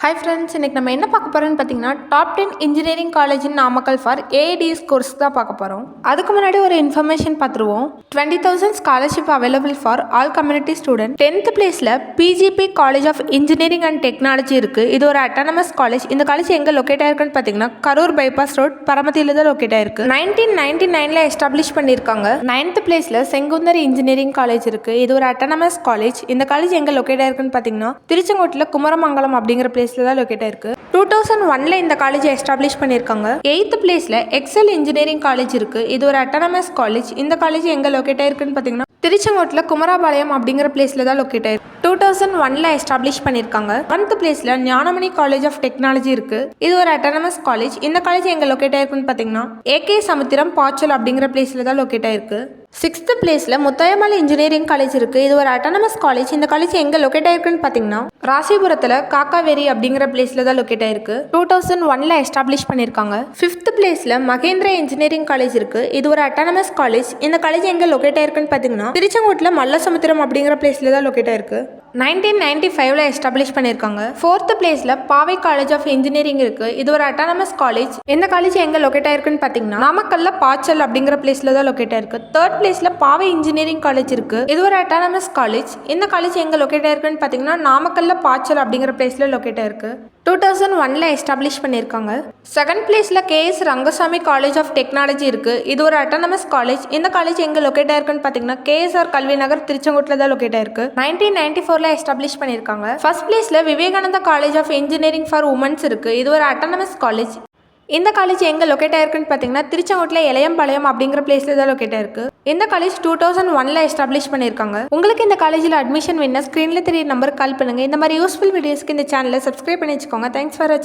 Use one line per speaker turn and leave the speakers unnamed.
Hi friends, இன்றைக்கி நம்ம என்ன பார்க்க போகிறோம்னு பார்த்தீங்கன்னா top 10 engineering college in Namakkal for AIDS course தான் பார்க்க போகிறோம். அதுக்கு முன்னாடி ஒரு இன்ஃபர்மேஷன் பார்த்துருவோம். 20,000 scholarship available for all community student. 10th பிளேஸில் PGP college of engineering and technology இருக்குது. இது ஒரு அட்டானமஸ் காலேஜ். இந்த காலேஜ் எங்கே லொக்கேட் ஆயிருக்குன்னு பார்த்தீங்கன்னா கரூர் பைபாஸ் ரோட் பரமத்தியில் தான் லொக்கேட் ஆயிருக்கு. 1999 எஸ்டாப்ளிஷ் பண்ணியிருக்காங்க. 9th பிளேஸில் செங்குந்தர் இன்ஜினியரிங் காலேஜ் இருக்குது. இது ஒரு அட்டானமஸ் காலேஜ். இந்த காலேஜ் எங்கே லொக்கேட் ஆயிருக்குன்னு பார்த்தீங்கன்னா திருச்செங்கோட்டில் குமரமங்கலம் அப்படிங்கிற பிளேஸ் தான் லொக்கேட் ஆயிருக்கு. 2001 இந்த காலேஜ் எஸ்டாப்ளிஷ் பண்ணிருக்காங்க. 8th பிளேஸ்ல எக்ஸல் இன்ஜினியரிங் காலேஜ் இருக்கு. இது ஒரு அட்டானமஸ் காலேஜ். இந்த காலேஜ் எங்க லொக்கேட் ஆயிருக்குன்னு பாத்தீங்கன்னா திருச்செங்கோட்டில் குமராபாளையம் அப்படிங்கிற பிளேஸ்ல தான் லொக்கேட் ஆயிருக்கு. 2001 எஸ்டாப்ளிஷ் பண்ணிருக்காங்க. 10th பிளேஸ்ல ஞானமணி காலேஜ் ஆஃப் டெக்னாலஜி இருக்கு. இது ஒரு அட்டானமஸ் காலேஜ். இந்த காலேஜ் எங்க லொக்கேட் ஆயிருக்குன்னு பாத்தீங்கன்னா ஏகே சமுத்திரம் பாச்சல் அப்படிங்கிற பிளேஸ்ல தான் லொக்கேட் ஆயிருக்கு. 6th பிளேஸ்ல முத்தாயம்மாள் இன்ஜினியரிங் காலேஜ் இருக்கு. இது ஒரு அட்டானமஸ் காலேஜ். இந்த காலேஜ் எங்க லொக்கேட் ஆயிருக்குன்னு பாத்தீங்கன்னா ராசிபுரத்துல காக்காவேரி அப்படிங்கிற பிளேஸ்ல தான் லொக்கேட் ஆயிருக்கு. 2001 எஸ்டாப்ளிஷ் பண்ணிருக்காங்க. 5th பிளேஸ்ல மகேந்திரா இன்ஜினியரிங் காலேஜ் இருக்கு. இது ஒரு அட்டானமஸ் காலேஜ். இந்த காலேஜ் எங்க லொக்கேட் ஆயிருக்குன்னு பாத்தீங்கன்னா திருச்செங்கோட்டில் மல்லசமுத்திரம் அப்படிங்கிற பிளேஸ்ல தான் லொக்கேட் ஆயிருக்கு. 1995 எஸ்டாப்ளிஷ் பண்ணிருக்காங்க. 4th பிளேஸ்ல பாவை காலேஜ் ஆஃப் இன்ஜினியரிங் இருக்கு. இது ஒரு அட்டானமஸ் காலேஜ். இந்த காலேஜ் எங்க லொக்கேட் ஆயிருக்குன்னு பாத்தீங்கன்னா நாமக்கல்ல பாச்சல் அப்படிங்கிற பிளேஸ்ல தான் லொக்கேட் ஆயிருக்கு. 3rd பிளேஸ்ல பாவை இன்ஜினியரிங் காலேஜ் இருக்கு. இது ஒரு அட்டானமஸ் காலேஜ். இந்த காலேஜ் எங்க லொக்கேட் ஆயிருக்குன்னு பாத்தீங்கன்னா நாமக்கல்ல பாச்சல் அப்படிங்கிற பிளேஸ்ல லொக்கேட் ஆயிருக்கு. 2001 எஸ்டாப்ளிஷ் பண்ணிருக்காங்க. 2nd பிளேஸ்ல KS Rangasamy college of technology இருக்கு. இது ஒரு அட்டானமஸ் காலேஜ். இந்த காலேஜ் எங்க லொக்கேட் ஆயிருக்குன்னு பாத்தீங்கன்னா கேஎஸ்ஆர் கல்வி நகர் திருச்செங்கோட்டில் தான் லொக்கேட் ஆயிருக்கு. 1994 எஸ்டாப்ளிஷ் பண்ணிருக்காங்க. 1st பிளேஸ்ல Vivekananda college of engineering for womens இருக்கு. இது ஒரு அட்டானமஸ் காலேஜ். இந்த காலேஜ் எங்க லொக்கேட் ஆயிருக்குன்னு பாத்தீங்கன்னா திருச்செங்கோட்டில் இளையம்பாளையம் அப்படிங்கிற பிளேஸ்ல தான் லொக்கேட் ஆயிருக்கு. இந்த காலேஜ் 2001 எஸ்டாப்ளிஷ் பண்ணிருக்காங்க. உங்களுக்கு இந்த காலேஜில் அட்மிஷன் வேணும்னா ஸ்கிரீன்ல தெரிய நம்பருக்கு கால் பண்ணுங்க. இந்த மாதிரி யூஸ்ஃபுல் வீடியோஸ்க்கு இந்த சேனலை சப்ஸ்கிரைப் பண்ணி வச்சுக்கோங்க. தேங்க்ஸ் ஃபார் வாட்சிங்.